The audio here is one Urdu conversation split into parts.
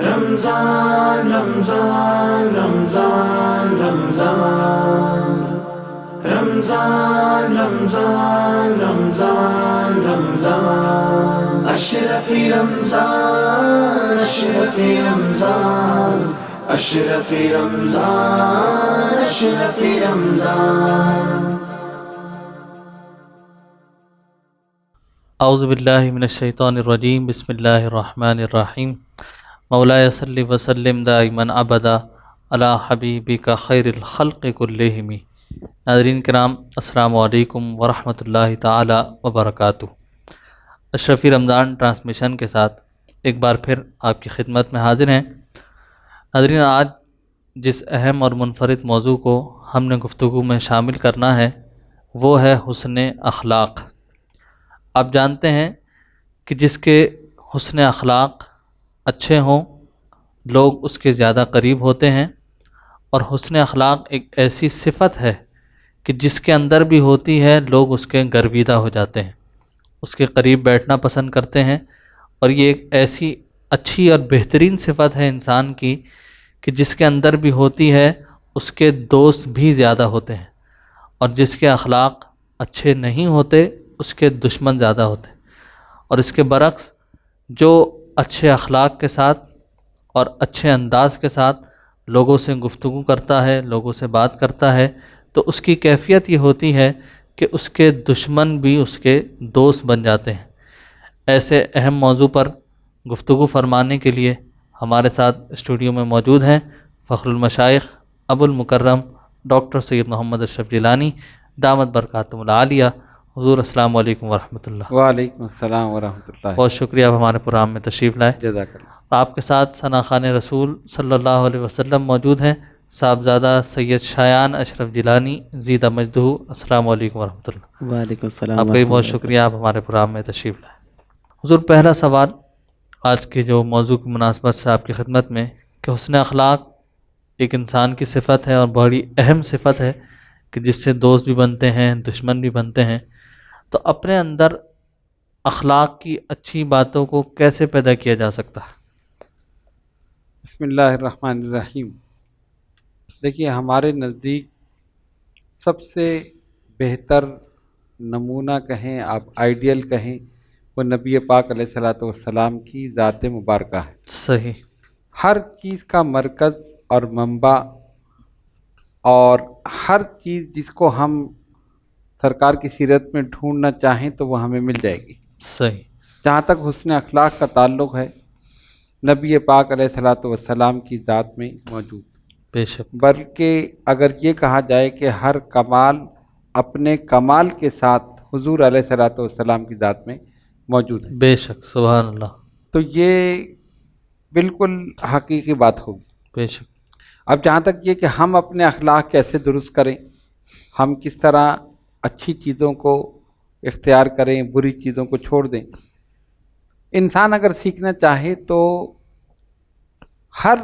رمضان رمضان رمضان رمضان رمضان رمضان رمضان رمضان اشرف رمضان اشرف رمضان اشرف رمضان اشرف رمضان اعوذ باللہ من الشیطان الرجیم بسم اللہ الرحمن الرحیم مولاي صلی وسلم دائما ابدا علی حبیبک خیر الخلق کلہم۔ ناظرین کرام، السلام علیکم ورحمۃ اللہ تعالی وبرکاتہ۔ اشرفی رمضان ٹرانسمیشن کے ساتھ ایک بار پھر آپ کی خدمت میں حاضر ہیں۔ ناظرین، آج جس اہم اور منفرد موضوع کو ہم نے گفتگو میں شامل کرنا ہے وہ ہے حسن اخلاق۔ آپ جانتے ہیں کہ جس کے حسن اخلاق اچھے ہوں لوگ اس کے زیادہ قریب ہوتے ہیں، اور حسن اخلاق ایک ایسی صفت ہے کہ جس کے اندر بھی ہوتی ہے لوگ اس کے گرویدہ ہو جاتے ہیں، اس کے قریب بیٹھنا پسند کرتے ہیں، اور یہ ایک ایسی اچھی اور بہترین صفت ہے انسان کی کہ جس کے اندر بھی ہوتی ہے اس کے دوست بھی زیادہ ہوتے ہیں، اور جس کے اخلاق اچھے نہیں ہوتے اس کے دشمن زیادہ ہوتے ہیں۔ اور اس کے برعکس جو اچھے اخلاق کے ساتھ اور اچھے انداز کے ساتھ لوگوں سے گفتگو کرتا ہے، لوگوں سے بات کرتا ہے، تو اس کی کیفیت یہ ہوتی ہے کہ اس کے دشمن بھی اس کے دوست بن جاتے ہیں۔ ایسے اہم موضوع پر گفتگو فرمانے کے لیے ہمارے ساتھ اسٹوڈیو میں موجود ہیں فخر المشائخ ابو المکرم ڈاکٹر سید محمد اشرف جیلانی دامت برکاتہم العالیہ۔ حضور السلام علیکم ورحمۃ اللہ۔ وعلیکم السلام ورحمۃ اللہ۔ بہت شکریہ آپ ہمارے پروگرام میں تشریف لائے۔ جزاک اللہ۔ آپ کے ساتھ ثنا خوان رسول صلی اللہ علیہ وسلم موجود ہیں، صاحبزادہ سید شایان اشرف جیلانی زیدہ مجدہ۔ السلام علیکم ورحمۃ اللہ۔ وعلیکم السلام۔ آپ کا بھی بہت شکریہ آپ ہمارے پروگرام میں تشریف لائے۔ حضور، پہلا سوال آج کے جو موضوع کی مناسبت سے آپ کی خدمت میں کہ حسن اخلاق ایک انسان کی صفت ہے اور بڑی اہم صفت ہے کہ جس سے دوست بھی بنتے ہیں، دشمن بھی بنتے ہیں، تو اپنے اندر اخلاق کی اچھی باتوں کو کیسے پیدا کیا جا سکتا ہے؟ بسم اللہ الرحمن الرحیم۔ دیکھیے، ہمارے نزدیک سب سے بہتر نمونہ کہیں، آپ آئیڈیل کہیں، وہ نبی پاک علیہ الصلوۃ والسلام کی ذات مبارکہ ہے۔ صحیح۔ ہر چیز کا مرکز اور منبع، اور ہر چیز جس کو ہم سرکار کی سیرت میں ڈھونڈنا چاہیں تو وہ ہمیں مل جائے گی۔ صحیح۔ جہاں تک حسن اخلاق کا تعلق ہے، نبی پاک علیہ الصلوۃ والسلام کی ذات میں موجود، بے شک۔ بلکہ اگر یہ کہا جائے کہ ہر کمال اپنے کمال کے ساتھ حضور علیہ الصلوۃ والسلام کی ذات میں موجود ہے۔ بے شک، سبحان اللہ۔ تو یہ بالکل حقیقی بات ہوگی۔ بے شک۔ اب جہاں تک یہ کہ ہم اپنے اخلاق کیسے درست کریں، ہم کس طرح اچھی چیزوں کو اختیار کریں، بری چیزوں کو چھوڑ دیں، انسان اگر سیکھنا چاہے تو ہر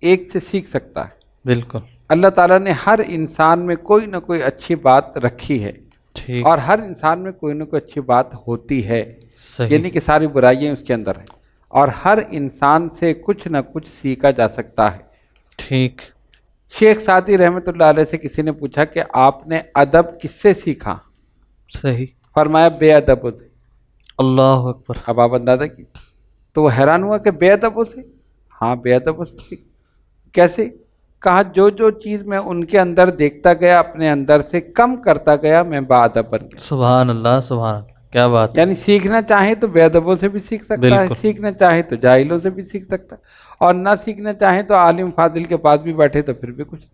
ایک سے سیکھ سکتا ہے۔ بالکل۔ اللہ تعالیٰ نے ہر انسان میں کوئی نہ کوئی اچھی بات رکھی ہے، ٹھیک۔ اور ہر انسان میں کوئی نہ کوئی اچھی بات ہوتی ہے، صحیح۔ یعنی کہ ساری برائیاں اس کے اندر ہیں، اور ہر انسان سے کچھ نہ کچھ سیکھا جا سکتا ہے۔ ٹھیک۔ شیخ سعدی رحمۃ اللہ علیہ سے کسی نے پوچھا کہ آپ نے ادب کس سے سیکھا؟ صحیح۔ فرمایا بے ادبوں سے۔ اللہ اکبر۔ اب آپ اندازہ کی، تو وہ حیران ہوا کہ بے ادبوں سے؟ ہاں، بے ادبوں سے سیکھ۔ کیسے؟ کہا جو جو چیز میں ان کے اندر دیکھتا گیا اپنے اندر سے کم کرتا گیا، میں با ادب بن گیا۔ سبحان اللہ، سبحان اللہ، کیا بات ہے۔ یعنی سیکھنا چاہے تو بے ادبوں سے بھی سیکھ سکتا ہے، بالکل۔ سیکھنا چاہے تو جاہلوں سے بھی سیکھ سکتا ہے، اور نہ سیکھنا چاہے تو عالم فاضل کے پاس بھی بیٹھے تو پھر بھی کچھ۔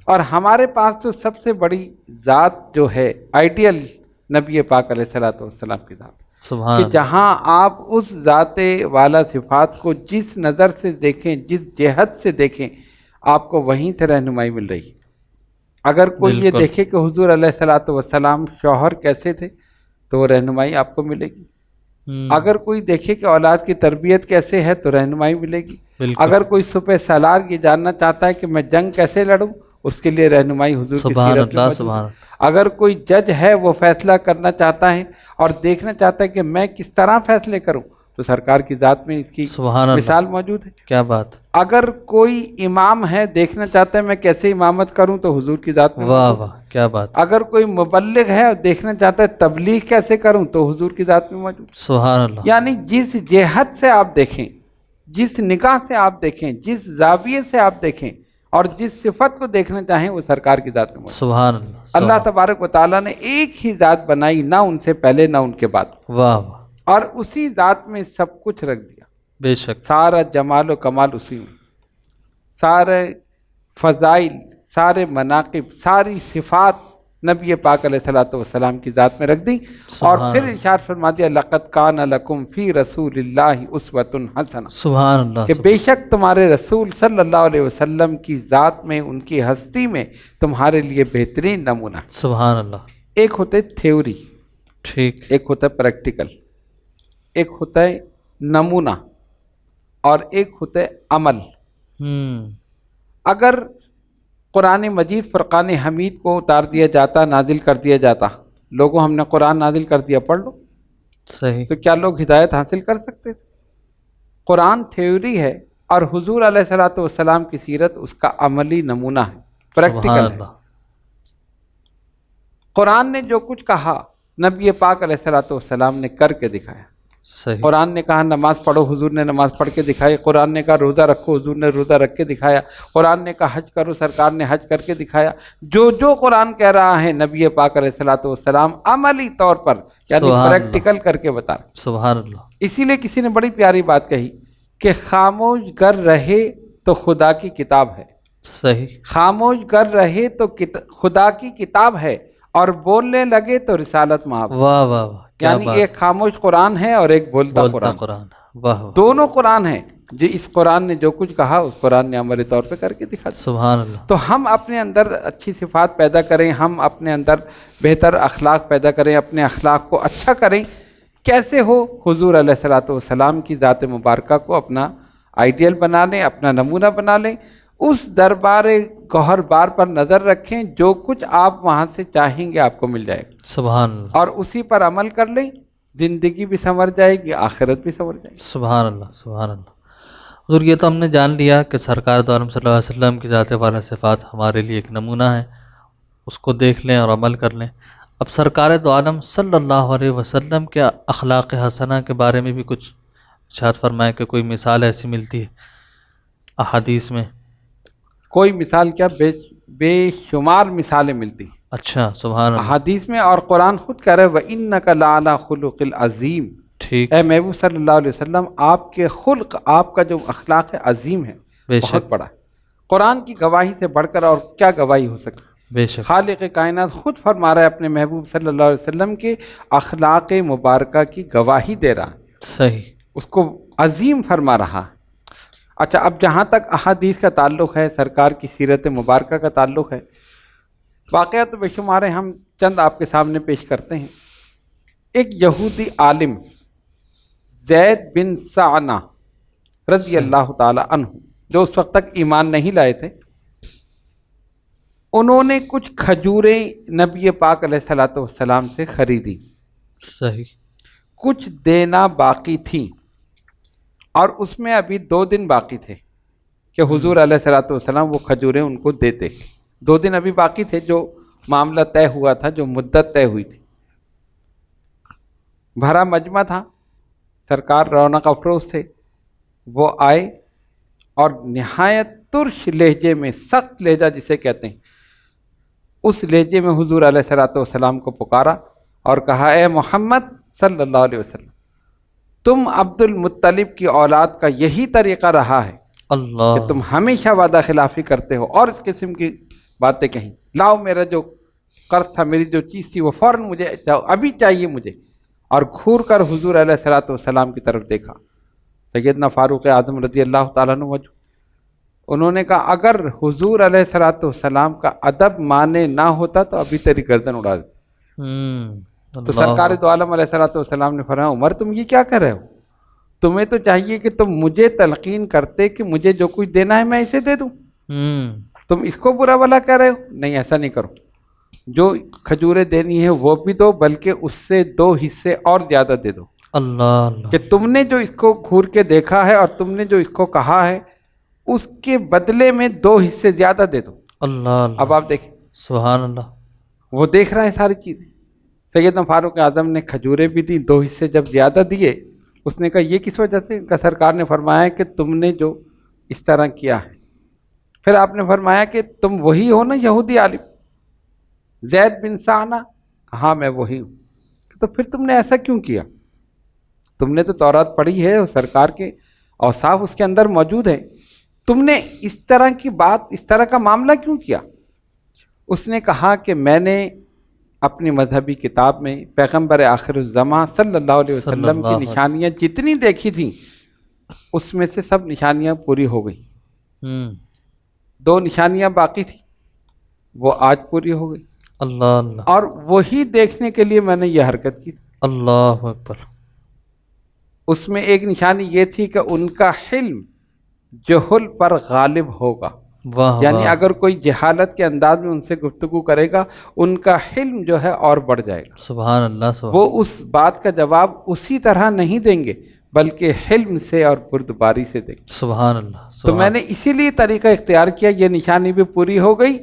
اور ہمارے پاس تو سب سے بڑی ذات جو ہے آئیڈیل نبی پاک علیہ الصلوۃ والسلام کی ذات، سبحان کہ اللہ۔ جہاں آپ اس ذات والا صفات کو جس نظر سے دیکھیں، جس جہت سے دیکھیں، آپ کو وہیں سے رہنمائی مل رہی ہے۔ اگر کوئی یہ بالکل۔ دیکھے کہ حضور علیہ الصلوۃ والسلام شوہر کیسے تھے تو وہ رہنمائی آپ کو ملے گی۔ اگر کوئی دیکھے کہ اولاد کی تربیت کیسے ہے تو رہنمائی ملے گی۔ بالکل۔ اگر کوئی سپہ سالار یہ جاننا چاہتا ہے کہ میں جنگ کیسے لڑوں، اس کے لیے رہنمائی حضور کی سبحان سیرت میں اللہ، موجود سبحان ہے۔ اللہ۔ اگر کوئی جج ہے وہ فیصلہ کرنا چاہتا ہے اور دیکھنا چاہتا ہے کہ میں کس طرح فیصلے کروں، تو سرکار کی ذات میں اس کی سبحان اللہ، مثال موجود ہے۔ کیا بات، اگر کوئی امام ہے دیکھنا چاہتا ہے میں کیسے امامت کروں تو حضور کی ذات میں واہ موجود ہے۔ واہ، کیا بات، اگر کوئی مبلغ ہے اور دیکھنا چاہتا ہے تبلیغ کیسے کروں تو حضور کی ذات میں موجود ہے۔ سبحان اللہ، یعنی جس جہت سے آپ دیکھیں، جس نگاہ سے آپ دیکھیں، جس زاویے سے آپ دیکھیں اور جس صفت کو دیکھنا چاہیں وہ سرکار کی ذات میں موجود ہے۔ سبحان اللہ، اللہ تبارک و تعالیٰ نے ایک ہی ذات بنائی، نہ ان سے پہلے نہ ان کے بعد، واہ واہ، اور اسی ذات میں سب کچھ رکھ دیا۔ بے شک، سارا جمال و کمال اسی میں، سارے فضائل، سارے مناقب، ساری صفات نبی پاک علیہ الصلوۃ والسلام کی ذات میں رکھ دی، اور سبحان پھر اللہ، ارشاد فرما دیا لقد کان لکم فی رسول اللہ اسوۃ حسنہ، سبحان اللہ، کہ بے شک تمہارے رسول صلی اللہ علیہ وسلم کی ذات میں، ان کی ہستی میں تمہارے لیے بہترین نمونہ ہے۔ سبحان اللہ، ایک ہوتا ہے تھیوری، ٹھیک، ایک ہوتا ہے پریکٹیکل، ایک ہوتا ہے نمونہ، اور ایک ہوتا ہے عمل۔ اگر قرآن مجید فرقان حمید کو اتار دیا جاتا، نازل کر دیا جاتا، لوگوں ہم نے قرآن نازل کر دیا پڑھ لو، صحیح، تو کیا لوگ ہدایت حاصل کر سکتے تھے؟ قرآن تھیوری ہے اور حضور علیہ الصلوۃ والسلام کی سیرت اس کا عملی نمونہ ہے، سبحان پریکٹیکل ہے۔ اللہ، قرآن نے جو کچھ کہا نبی پاک علیہ الصلوۃ والسلام نے کر کے دکھایا۔ صحیح، قرآن نے کہا نماز پڑھو، حضور نے نماز پڑھ کے دکھائی۔ قرآن نے کہا روزہ رکھو، حضور نے روزہ رکھ کے دکھایا۔ قرآن نے کہا حج کرو، سرکار نے حج کر کے دکھایا۔ جو قرآن کہہ رہا ہے نبی پاک علیہ الصلوۃ والسلام عملی طور پر یعنی سبحان اللہ، پریکٹیکل کر کے بتا رہے۔ سبحان اللہ، اسی لیے کسی نے بڑی پیاری بات کہی کہ خاموش گر رہے تو خدا کی کتاب ہے، صحیح، خاموش گر رہے تو خدا کی کتاب ہے، اور بولنے لگے تو رسالت مآب۔ واہ واہ واہ، کیا یعنی بات، ایک خاموش قرآن ہے اور ایک بولتا بولتا قرآن، قرآن، واہ واہ، دونوں قرآن ہیں۔ جو اس قرآن نے جو کچھ کہا اس قرآن نے عملی طور پہ کر کے دکھا دیا۔ سبحان اللہ، تو ہم اپنے اندر اچھی صفات پیدا کریں، ہم اپنے اندر بہتر اخلاق پیدا کریں، اپنے اخلاق کو اچھا کریں۔ کیسے ہو؟ حضور علیہ الصلوۃ والسلام کی ذات مبارکہ کو اپنا آئیڈیل بنا لیں، اپنا نمونہ بنا لیں، اس دربار گوہر بار پر نظر رکھیں، جو کچھ آپ وہاں سے چاہیں گے آپ کو مل جائے گا، سبحان اللہ، اور اسی پر عمل کر لیں، زندگی بھی سنور جائے گی، آخرت بھی سنور جائے گی۔ سبحان اللہ، سبحان اللہ۔ حضور یہ تو ہم نے جان لیا کہ سرکار دو عالم صلی اللہ علیہ وسلم کی ذات والا صفات ہمارے لیے ایک نمونہ ہے، اس کو دیکھ لیں اور عمل کر لیں۔ اب سرکار دو عالم صلی اللہ علیہ وسلم کے اخلاق حسنہ کے بارے میں بھی کچھ ارشاد فرمائے کہ کوئی مثال ایسی ملتی ہے احادیث میں؟ کوئی مثال کیا، بے شمار مثالیں ملتی ہیں اچھا، سبحان اللہ، احادیث میں، اور قرآن خود کہہ رہا ہے وَإِنَّكَ لَعَلَىٰ خُلُقٍ عَظِيمٍ، ٹھیک، اے محبوب صلی اللہ علیہ وسلم آپ کے خلق، آپ کا جو اخلاق ہے عظیم ہے، بے بہت شک، بڑا ہے۔ قرآن کی گواہی سے بڑھ کر اور کیا گواہی ہو سکتی؟ بے شک، خالق کائنات خود فرما رہا ہے اپنے محبوب صلی اللہ علیہ وسلم کے اخلاق مبارکہ کی گواہی دے رہا ہے، صحیح، اس کو عظیم فرما رہا ہے۔ اچھا، اب جہاں تک احادیث کا تعلق ہے، سرکار کی سیرت مبارکہ کا تعلق ہے، واقعات بے شمار ہیں، ہم چند آپ کے سامنے پیش کرتے ہیں۔ ایک یہودی عالم زید بن سعنہ رضی اللہ تعالی عنہ، جو اس وقت تک ایمان نہیں لائے تھے، انہوں نے کچھ کھجوریں نبی پاک علیہ الصلوۃ والسلام سے خریدی، صحیح، کچھ دینا باقی تھیں، اور اس میں ابھی 2 دن باقی تھے کہ حضور علیہ الصلوۃ والسلام وہ کھجوریں ان کو دیتے۔ 2 دن ابھی باقی تھے، جو معاملہ طے ہوا تھا، جو مدت طے ہوئی تھی۔ بھرا مجمع تھا، سرکار رونق افروز تھے، وہ آئے اور نہایت ترش لہجے میں، سخت لہجہ جسے کہتے ہیں، اس لہجے میں حضور علیہ الصلوۃ والسلام کو پکارا اور کہا اے محمد صلی اللہ علیہ وسلم، تم عبد المطلب کی اولاد کا یہی طریقہ رہا ہے اللہ، کہ تم ہمیشہ وعدہ خلافی کرتے ہو اور اس قسم کی باتیں کہیں، لاؤ میرا جو قرض تھا، میری جو چیز تھی وہ فوراً مجھے ابھی چاہیے مجھے۔ اور گھور کر حضور علیہ الصلوۃ والسلام کی طرف دیکھا، سیدنا فاروق اعظم رضی اللہ تعالیٰ عنہ موجود۔ انہوں نے کہا اگر حضور علیہ الصلوۃ والسلام کا ادب مانے نہ ہوتا تو ابھی تیری گردن اڑا دیتا۔ تو سرکار دو عالم علیہ الصلوۃ والسلام نے فرمایا عمر تم یہ کیا کر رہے ہو؟ تمہیں تو چاہیے کہ تم مجھے تلقین کرتے کہ مجھے جو کچھ دینا ہے میں اسے دے دوں، تم اس کو برا بھلا کہہ رہے ہو؟ نہیں، ایسا نہیں کرو، جو کھجوریں دینی ہے وہ بھی دو، بلکہ اس سے 2 حصے اور زیادہ دے دو۔ اللہ اللہ کہ تم نے جو اس کو گھور کے دیکھا ہے اور تم نے جو اس کو کہا ہے اس کے بدلے میں 2 حصے زیادہ دے دو۔ اللہ اللہ اب آپ دیکھیں، سبحان اللہ وہ دیکھ رہا ہے ساری چیزیں۔ سیدنا فاروق اعظم نے کھجوریں بھی دیں، 2 حصے جب زیادہ دیے، اس نے کہا یہ کس وجہ سے؟ ان کا سرکار نے فرمایا کہ تم نے جو اس طرح کیا ہے۔ پھر آپ نے فرمایا کہ تم وہی ہو نا یہودی عالم زید بن سعنا؟ ہاں میں وہی ہوں۔ تو پھر تم نے ایسا کیوں کیا؟ تم نے تو تورات پڑھی ہے اور سرکار کے اوصاف اس کے اندر موجود ہیں، تم نے اس طرح کی بات، اس طرح کا معاملہ کیوں کیا؟ اس نے کہا کہ میں نے اپنی مذہبی کتاب میں پیغمبر آخر الزماں صلی اللہ علیہ وسلم کی نشانیاں جتنی دیکھی تھیں اس میں سے سب نشانیاں پوری ہو گئیں۔ 2 نشانیاں باقی تھیں، وہ آج پوری ہو گئی۔ اللہ اللہ اور وہی دیکھنے کے لیے میں نے یہ حرکت کی تھی۔ اللہ اکبر۔ اس میں ایک نشانی یہ تھی کہ ان کا حلم جہل پر غالب ہوگا، واہ یعنی واہ، اگر کوئی جہالت کے انداز میں ان سے گفتگو کرے گا ان کا حلم جو ہے اور بڑھ جائے گا۔ سبحان اللہ سبحان وہ اس بات کا جواب اسی طرح نہیں دیں گے بلکہ حلم سے اور بردباری سے دیں گے۔ سبحان اللہ تو میں نے اسی لیے طریقہ اختیار کیا، یہ نشانی بھی پوری ہو گئی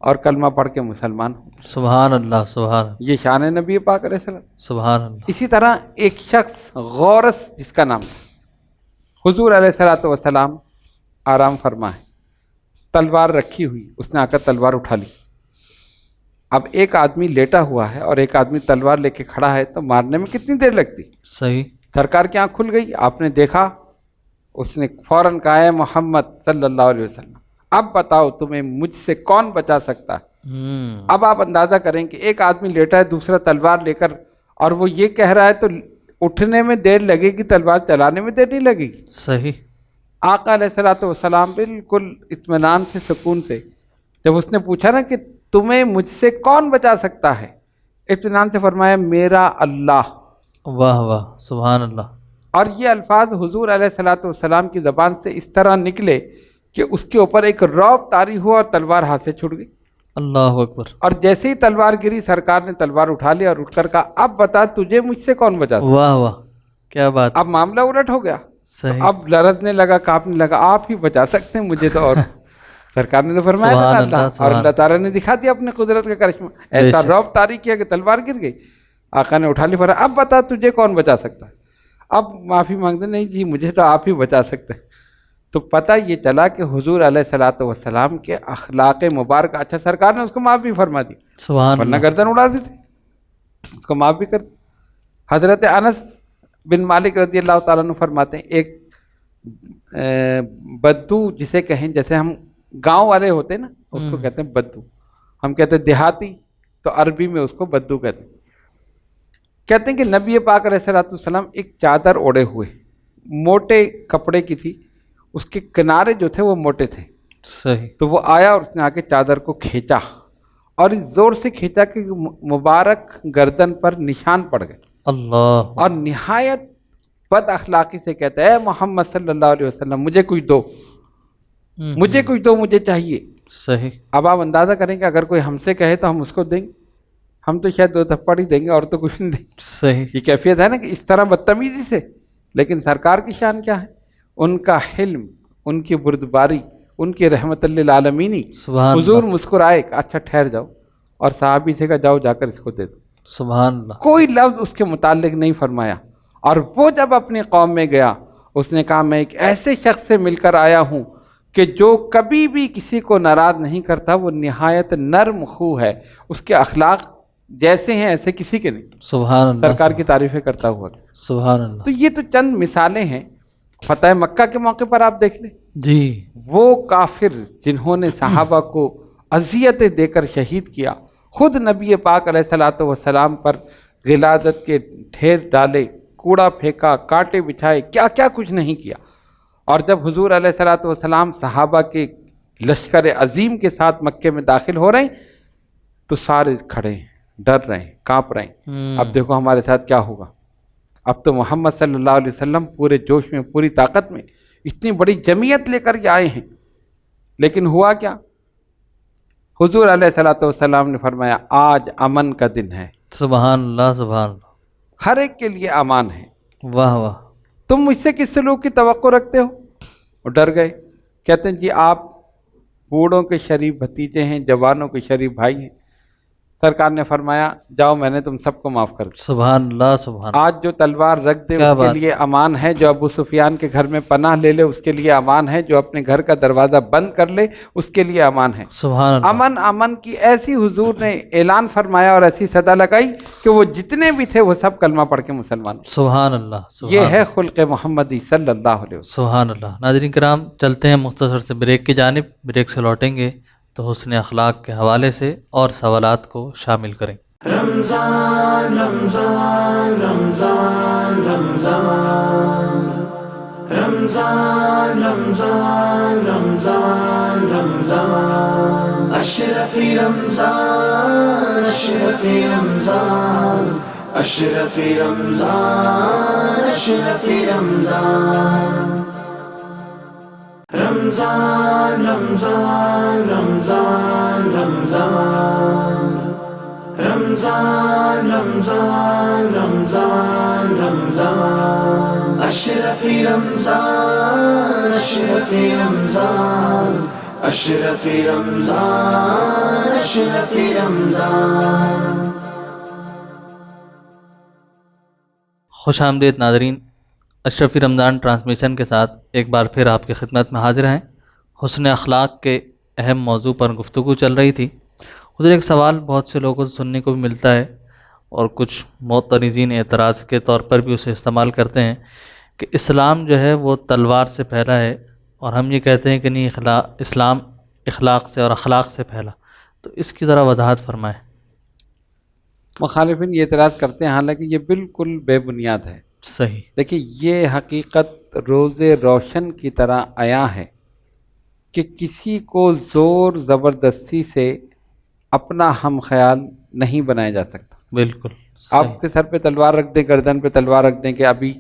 اور کلمہ پڑھ کے مسلمان ہوں۔ سبحان اللہ سبحان اللہ یہ شان نبی پاک علیہ السلام۔ سبحان اللہ۔ اسی طرح ایک شخص غورس جس کا نام تھا، حضور علیہ الصلوۃ والسلام آرام فرما ہے، تلوار رکھی ہوئی، اس نے آ کر تلوار اٹھا لی۔ اب ایک آدمی لیٹا ہوا ہے اور ایک آدمی تلوار لے کے کھڑا ہے تو مارنے میں کتنی دیر لگتی؟ صحیح۔ سرکار کی آنکھ کھل گئی، آپ نے دیکھا، اس نے فوراً کہا ہے محمد صلی اللہ علیہ وسلم اب بتاؤ تمہیں مجھ سے کون بچا سکتا ہے؟ اب آپ اندازہ کریں کہ ایک آدمی لیٹا ہے دوسرا تلوار لے کر، اور وہ یہ کہہ رہا ہے تو اٹھنے میں دیر لگے گی، تلوار چلانے میں دیر نہیں لگے گی۔ صحیح۔ آقا علیہ الصلوۃ والسلام بالکل اطمینان سے، سکون سے، جب اس نے پوچھا نا کہ تمہیں مجھ سے کون بچا سکتا ہے، اطمینان سے فرمایا میرا اللہ۔ واہ واہ سبحان اللہ۔ اور یہ الفاظ حضور علیہ الصلوۃ والسلام کی زبان سے اس طرح نکلے کہ اس کے اوپر ایک رعب طاری ہوا اور تلوار ہاتھ سے چھوٹ گئی۔ اللہ اکبر۔ اور جیسے ہی تلوار گری سرکار نے تلوار اٹھا لیا اور اٹھ کر کہا اب بتا تجھے مجھ سے کون بچا سکتا؟ واہ واہ کیا بات۔ اب معاملہ الٹ ہو گیا، صحیح۔ اب لرزنے لگا، کانپنے لگا، آپ ہی بچا سکتے ہیں مجھے تو۔ اور سرکار نے تو فرمایا تھا سبحان اللہ، اللہ، اور سبحان اللہ تعالیٰ نے دکھا دیا اپنے قدرت کا کرشمہ، ایسا شک۔ رعب طاری کیا کہ تلوار گر گئی۔ آقا نے اٹھا لی، فرمایا اب بتا تجھے کون بچا سکتا ہے؟ اب معافی مانگتے، نہیں جی مجھے تو آپ ہی بچا سکتے ہیں۔ تو پتہ یہ چلا کہ حضور علیہ الصلوۃ والسلام کے اخلاق مبارک، اچھا سرکار نے اس کو معاف بھی فرما دی، سبحان ورنہ اللہ۔ گردن اڑا دیتے، اس کو معاف بھی کر دی۔ حضرت انس بن مالک رضی اللہ تعالیٰ عنہ فرماتے ہیں ایک بدو جسے کہیں، جیسے ہم گاؤں والے ہوتے ہیں نا اس کو کہتے ہیں بدو، ہم کہتے ہیں دیہاتی، تو عربی میں اس کو بدو کہتے ہیں۔ کہتے ہیں کہ نبی پاک علیہ الصلوۃ والسلام ایک چادر اوڑے ہوئے، موٹے کپڑے کی تھی، اس کے کنارے جو تھے وہ موٹے تھے، صحیح۔ تو وہ آیا اور اس نے آ کے چادر کو کھینچا اور اس زور سے کھینچا کہ مبارک گردن پر نشان پڑ گئے، اللہ۔ اور نہایت بد اخلاقی سے کہتا ہے اے محمد صلی اللہ علیہ وسلم مجھے کوئی دو، مجھے کوئی دو، مجھے چاہیے۔ صحیح۔ اب آپ اندازہ کریں کہ اگر کوئی ہم سے کہے تو ہم اس کو دیں گے، ہم تو شاید 2 تھپڑ ہی دیں گے اور تو کچھ نہیں دیں گے۔ صحیح۔ یہ کیفیت ہے نا کہ اس طرح بدتمیزی سے، لیکن سرکار کی شان کیا ہے؟ ان کا حلم، ان کی بردباری، ان کی رحمت للعالمینی۔ سبحان حضور اللہ۔ مسکرائے کہ اچھا ٹھہر جاؤ، اور صحابی سے کہا جاؤ جا کر اس کو دے دو، سبحان اللہ۔ کوئی لفظ اس کے متعلق نہیں فرمایا۔ اور وہ جب اپنی قوم میں گیا اس نے کہا میں ایک ایسے شخص سے مل کر آیا ہوں کہ جو کبھی بھی کسی کو ناراض نہیں کرتا، وہ نہایت نرم خو ہے، اس کے اخلاق جیسے ہیں ایسے کسی کے نہیں۔ سبحان اللہ۔ سرکار کی تعریفیں کرتا ہوا۔ سبحان اللہ۔ تو یہ تو چند مثالیں ہیں۔ فتح مکہ کے موقع پر آپ دیکھ لیں، جی۔ وہ کافر جنہوں نے صحابہ کو اذیتیں دے کر شہید کیا، خود نبی پاک علیہ الصلوۃ والسلام پر غلاظت کے ڈھیر ڈالے، کوڑا پھینکا، کانٹے بچھائے، کیا کیا کچھ نہیں کیا۔ اور جب حضور علیہ الصلوۃ والسلام صحابہ کے لشکر عظیم کے ساتھ مکے میں داخل ہو رہے ہیں تو سارے کھڑے ہیں، ڈر رہے ہیں، کانپ رہے ہیں۔ اب دیکھو ہمارے ساتھ کیا ہوگا۔ اب تو محمد صلی اللہ علیہ وسلم پورے جوش میں، پوری طاقت میں، اتنی بڑی جمعیت لے کر کے آئے ہیں، لیکن ہوا کیا؟ حضور علیہ الصلوۃ والسلام نے فرمایا آج امن کا دن ہے، سبحان اللہ۔ سبحان اللہ۔ ہر ایک کے لیے امان ہے، واہ واہ، تم مجھ سے کس سلوک کی توقع رکھتے ہو؟ وہ ڈر گئے، کہتے ہیں جی آپ بوڑھوں کے شریف بھتیجے ہیں، جوانوں کے شریف بھائی ہیں۔ سرکار نے فرمایا جاؤ میں نے تم سب کو معاف کر دیا، سبحان اللہ سبحان اللہ، آج جو تلوار رکھ دے کیا اس کے بات، لیے امان ہے، جو ابو سفیان کے گھر میں پناہ لے لے اس کے لیے امان ہے، جو اپنے گھر کا دروازہ بند کر لے اس کے لیے امان ہے۔ سبحان اللہ، امن امن کی ایسی حضور نے اعلان فرمایا اور ایسی صدا لگائی کہ وہ جتنے بھی تھے وہ سب کلمہ پڑھ کے مسلمان ہوئے۔ سبحان اللہ، سبحان یہ ہے خلق محمدی صلی اللہ علیہ وسلم۔ سبحان اللہ۔ ناظرین کرام، چلتے ہیں مختصر سے بریک کی جانب، بریک سے لوٹیں گے تو حسن اخلاق کے حوالے سے اور سوالات کو شامل کریں۔ رمضان رمضان رمضان رمضان رمضان رمضان رمضان رمضان اشرفی رمضان اشرفی رمضان اشرفی رمضان اشرفی رمضان رمضان رمضان رمضان رمضان رمضان رمضان رمضان رمضان اشرفی رمضان اشرفی رمضان اشرفی رمضان اشرفی رمضان۔ خوش آمدید ناظرین، اشرفی رمضان ٹرانسمیشن کے ساتھ ایک بار پھر آپ کی خدمت میں حاضر ہیں۔ حسن اخلاق کے اہم موضوع پر گفتگو چل رہی تھی۔ ادھر ایک سوال بہت سے لوگوں سے سننے کو بھی ملتا ہے اور کچھ معترضین اعتراض کے طور پر بھی اسے استعمال کرتے ہیں کہ اسلام جو ہے وہ تلوار سے پھیلا ہے، اور ہم یہ کہتے ہیں کہ نہیں، اسلام اخلاق سے اور اخلاق سے پھیلا۔ تو اس کی ذرا وضاحت فرمائیں۔ مخالفین یہ اعتراض کرتے ہیں، حالانکہ یہ بالکل بے بنیاد ہے۔ صحیح، دیکھیے یہ حقیقت روز روشن کی طرح عیاں ہے کہ کسی کو زور زبردستی سے اپنا ہم خیال نہیں بنایا جا سکتا۔ بالکل آپ صحیح، کے سر پہ تلوار رکھ دیں، گردن پہ تلوار رکھ دیں کہ ابھی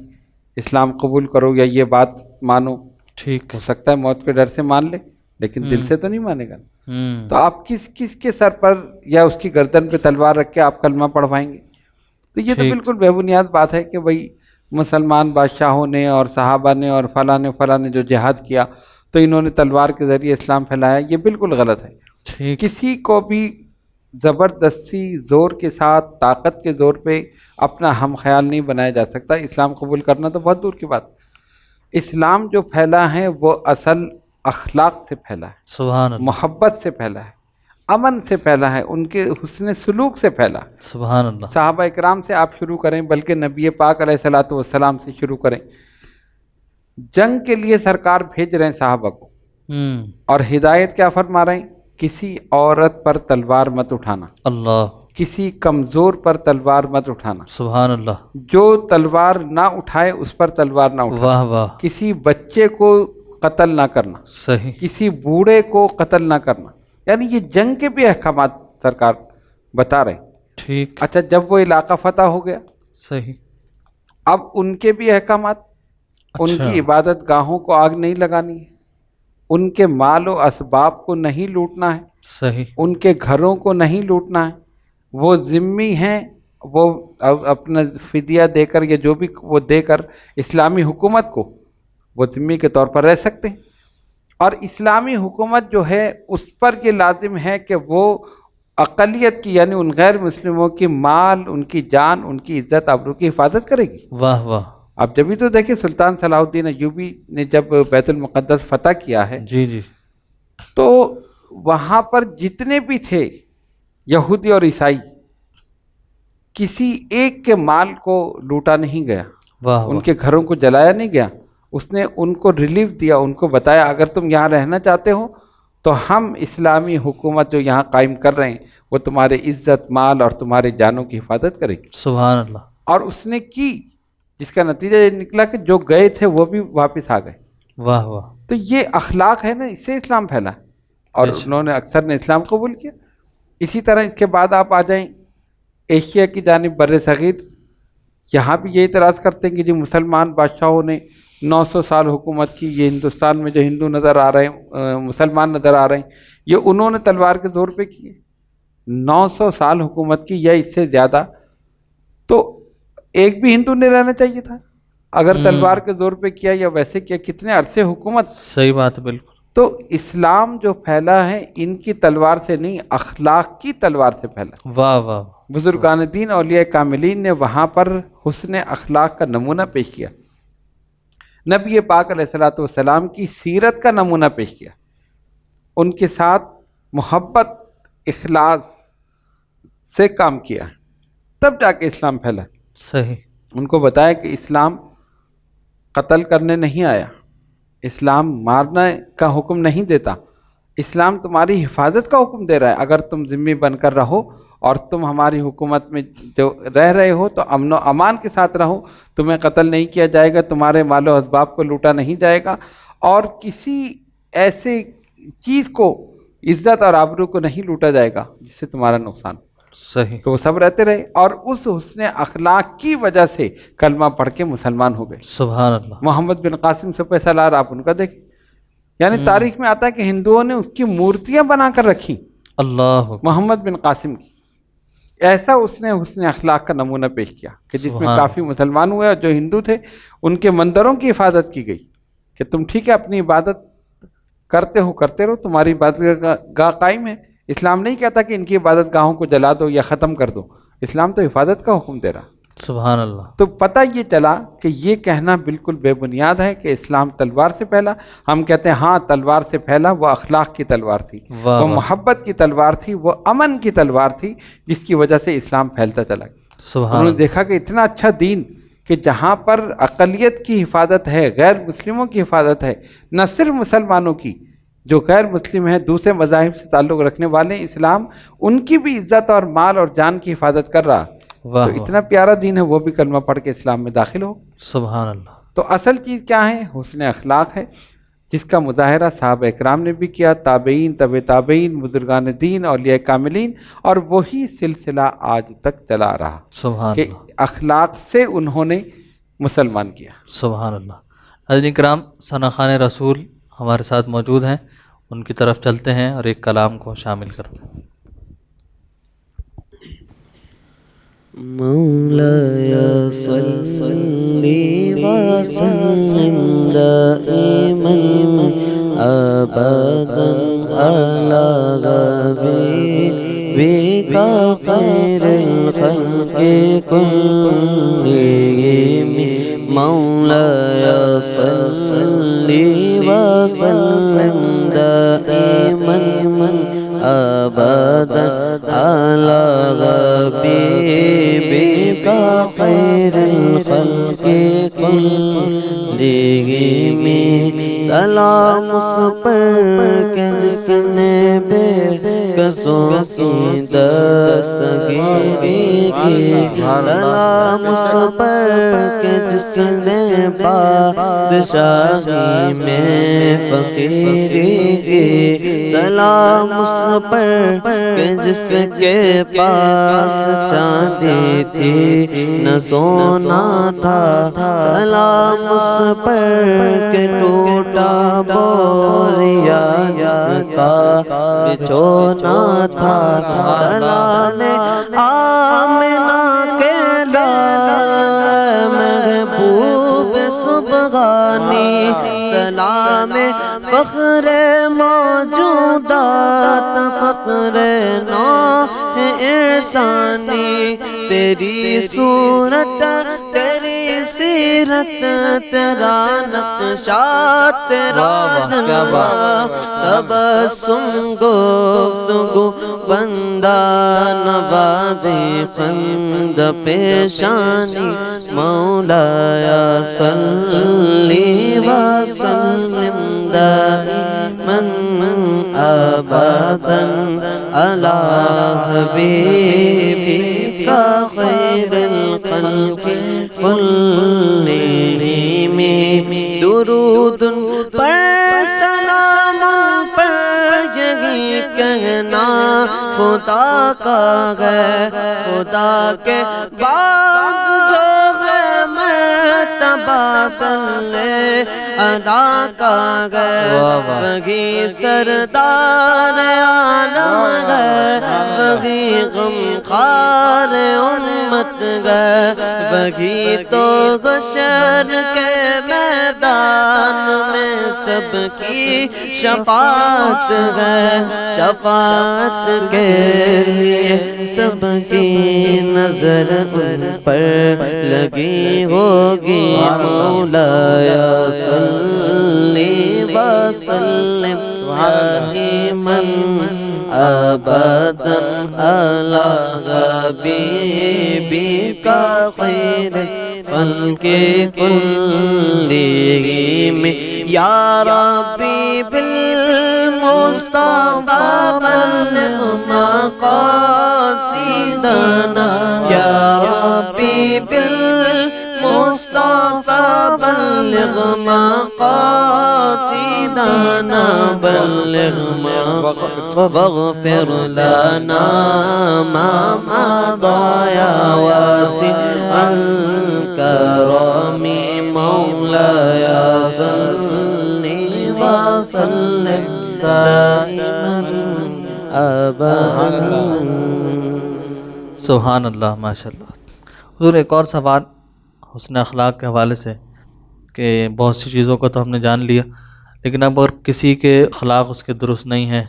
اسلام قبول کرو یا یہ بات مانو، ٹھیک، ہو سکتا ہے موت کے ڈر سے مان لے لیکن دل سے تو نہیں مانے گا۔ تو آپ کس کے سر پر یا اس کی گردن پہ تلوار رکھ کے آپ کلمہ پڑھوائیں گے؟ تو یہ تو ٹھیک، بالکل بے بنیاد بات ہے کہ بھئی مسلمان بادشاہوں نے اور صحابہ نے اور فلاں نے جو جہاد کیا تو انہوں نے تلوار کے ذریعے اسلام پھیلایا، یہ بالکل غلط ہے۔ ٹھیک، کسی کو بھی زبردستی زور کے ساتھ طاقت کے زور پہ اپنا ہم خیال نہیں بنایا جا سکتا۔ اسلام قبول کرنا تو بہت دور کی بات۔ اسلام جو پھیلا ہے وہ اصل اخلاق سے پھیلا ہے، سبحان اللہ، محبت سے پھیلا ہے، امن سے پھیلا ہے، ان کے حسن سلوک سے پھیلا۔ سبحان اللہ، صحابہ اکرام سے آپ شروع کریں، بلکہ نبی پاک علیہ الصلوۃ والسلام سے شروع کریں۔ جنگ کے لیے سرکار بھیج رہے ہیں صحابہ کو، اور ہدایت کیا فرما رہے ہیں؟ کسی عورت پر تلوار مت اٹھانا، اللہ، کسی کمزور پر تلوار مت اٹھانا، سبحان اللہ، جو تلوار نہ اٹھائے اس پر تلوار نہ اٹھانا، واہ واہ، کسی بچے کو قتل نہ کرنا، صحیح، کسی بوڑھے کو قتل نہ کرنا۔ یعنی یہ جنگ کے بھی احکامات سرکار بتا رہے ہیں۔ ٹھیک، اچھا، جب وہ علاقہ فتح ہو گیا صحیح، اب ان کے بھی احکامات، ان اچھا، کی عبادت گاہوں کو آگ نہیں لگانی ہے، ان کے مال و اسباب کو نہیں لوٹنا ہے، صحیح، ان کے گھروں کو نہیں لوٹنا ہے، وہ ذمہ ہیں، وہ اپنا فدیہ دے کر یا جو بھی وہ دے کر اسلامی حکومت کو وہ ذمہ کے طور پر رہ سکتے ہیں۔ اور اسلامی حکومت جو ہے اس پر یہ لازم ہے کہ وہ اقلیت کی یعنی ان غیر مسلموں کی مال، ان کی جان، ان کی عزت آبرو کی حفاظت کرے گی۔ واہ واہ، اب جبھی تو دیکھیں سلطان صلاح الدین ایوبی نے جب بیت المقدس فتح کیا ہے جی جی، تو وہاں پر جتنے بھی تھے یہودی اور عیسائی، کسی ایک کے مال کو لوٹا نہیں گیا، واہ ان واہ، کے گھروں کو جلایا نہیں گیا۔ اس نے ان کو ریلیف دیا، ان کو بتایا اگر تم یہاں رہنا چاہتے ہو تو ہم اسلامی حکومت جو یہاں قائم کر رہے ہیں وہ تمہارے عزت، مال اور تمہارے جانوں کی حفاظت کرے گی۔ سبحان اللہ، اور اس نے کی، جس کا نتیجہ یہ نکلا کہ جو گئے تھے وہ بھی واپس آ گئے۔ واہ واہ، تو یہ اخلاق ہے نا، اس سے اسلام پھیلا ہے، اور بے شک، انہوں نے اکثر نے اسلام قبول کیا۔ اسی طرح اس کے بعد آپ آ جائیں ایشیا کی جانب، بر صغیر، یہاں بھی یہ اعتراض کرتے ہیں کہ جی مسلمان بادشاہوں نے 900 سال حکومت کی، یہ ہندوستان میں جو ہندو نظر آ رہے ہیں، مسلمان نظر آ رہے ہیں، یہ انہوں نے تلوار کے زور پہ کی ہے۔ 900 سال حکومت کی یا اس سے زیادہ، تو ایک بھی ہندو نہیں رہنا چاہیے تھا۔ اگر تلوار کے زور پہ کیا یا ویسے کیا، کتنے عرصے حکومت. صحیح بات ہے بالکل. تو اسلام جو پھیلا ہے ان کی تلوار سے نہیں، اخلاق کی تلوار سے پھیلا. واہ واہ. بزرگان دین اولیاء کاملین نے وہاں پر حسن اخلاق کا نمونہ پیش کیا، نبی پاک علیہ الصلوۃ والسلام کی سیرت کا نمونہ پیش کیا، ان کے ساتھ محبت اخلاص سے کام کیا، تب جا کے اسلام پھیلا. صحیح. ان کو بتایا کہ اسلام قتل کرنے نہیں آیا، اسلام مارنے کا حکم نہیں دیتا، اسلام تمہاری حفاظت کا حکم دے رہا ہے. اگر تم ذمہ بن کر رہو اور تم ہماری حکومت میں جو رہ رہے ہو تو امن و امان کے ساتھ رہو، تمہیں قتل نہیں کیا جائے گا، تمہارے مال و اسباب کو لوٹا نہیں جائے گا، اور کسی ایسے چیز کو، عزت اور آبرو کو نہیں لوٹا جائے گا جس سے تمہارا نقصان. صحیح. تو وہ سب رہتے رہے اور اس حسن اخلاق کی وجہ سے کلمہ پڑھ کے مسلمان ہو گئے. سبحان اللہ. محمد بن قاسم سے پیسہ لا رہا، آپ ان کا دیکھیں. یعنی تاریخ میں آتا ہے کہ ہندوؤں نے اس کی مورتیاں بنا کر رکھی اللہ. محمد بن قاسم کی. ایسا اس نے حسن اخلاق کا نمونہ پیش کیا کہ جس میں کافی مسلمان ہوئے، اور جو ہندو تھے ان کے مندروں کی حفاظت کی گئی کہ تم ٹھیک ہے اپنی عبادت کرتے ہو، کرتے رہو، تمہاری عبادت گاہ قائم ہے. اسلام نہیں کہتا کہ ان کی عبادت گاہوں کو جلا دو یا ختم کر دو، اسلام تو حفاظت کا حکم دے رہا. سبحان اللہ. تو پتہ یہ چلا کہ یہ کہنا بالکل بے بنیاد ہے کہ اسلام تلوار سے پھیلا. ہم کہتے ہیں ہاں تلوار سے پھیلا، وہ اخلاق کی تلوار تھی، وہ محبت کی تلوار تھی، وہ امن کی تلوار تھی، جس کی وجہ سے اسلام پھیلتا چلا گیا. انہوں نے دیکھا کہ اتنا اچھا دین کہ جہاں پر اقلیت کی حفاظت ہے، غیر مسلموں کی حفاظت ہے، نہ صرف مسلمانوں کی، جو غیر مسلم ہیں، دوسرے مذاہب سے تعلق رکھنے والے، اسلام ان کی بھی عزت اور مال اور جان کی حفاظت کر رہا. تو اتنا پیارا دین ہے، وہ بھی کلمہ پڑھ کے اسلام میں داخل ہو. سبحان اللہ. تو اصل چیز کیا ہے؟ حسن اخلاق ہے، جس کا مظاہرہ صحابہ اکرام نے بھی کیا، تابعین، طب تابعین، بزرگان دین، اولیاء کاملین، اور وہی سلسلہ آج تک چلا رہا. سبحان کہ اخلاق سے انہوں نے مسلمان کیا. سبحان اللہ. حضرت کرام، ثنا خوان رسول ہمارے ساتھ موجود ہیں، ان کی طرف چلتے ہیں اور ایک کلام کو شامل کرتے ہیں. مولاي صل وسلم دائما ابدا على حبيبك خير الخلق كلهم. مولاي صل وسلم دائما ابدا على حبيبك خير الخلق كلهم. سلام اس پر کہ جس نے بے کسوں کی دستگیری کی، سلام اس پر کہ جس نے بادشاہی میں فقیری کی، سلام اس پر کہ جس کے پاس چاندی تھی نہ سونا تھا، سلام اس پر کہ ٹوٹا بوریا جس کا بچھونا تھا، سلام آمنہ کے لال محبوب سبحانی، سلام فخر موجودات، فخر نوح ارسانی، تیری صورت، تیری سیرت، تیرا نقشہ، تیرا جلوہ، تبسم گفتگو بندہ نوازی خند پیشانی. مولاي صل وسلم دائما ابدا على حبيبك خير الخلق كلهم. درود پر سلام پر یہی کہنا خدا کا ہے، خدا کے بعد جو ہے مرتبہ مصطفیٰ صلی اللہ کا گئے، وہی سردار عالم گئے، وہی غمخوار امت گئے، وہی تو حشر کے میدان میں سب کی شفاعت ہے، شفاعت کے لیے سب کی نظر ان پر لگی ہوگی، مولایا صلی وسلم دائما ابدا علی حبیبک خیر الخلق کلہم، یا ربی بالمصطفیٰ بلغ مقاصدنا، یا ربی بالمصطفیٰ بلغ مقاصدنا، بلغ واغفر لنا ما مضى یا واسع الکرم، مولاي صل وسلم دائما ابدا۔ سبحان اللہ، ماشاء اللہ۔ حضور ایک اور سوال حسن اخلاق کے حوالے سے، کہ بہت سی چیزوں کو تو ہم نے جان لیا، لیکن اب اگر کسی کے اخلاق اس کے درست نہیں ہیں،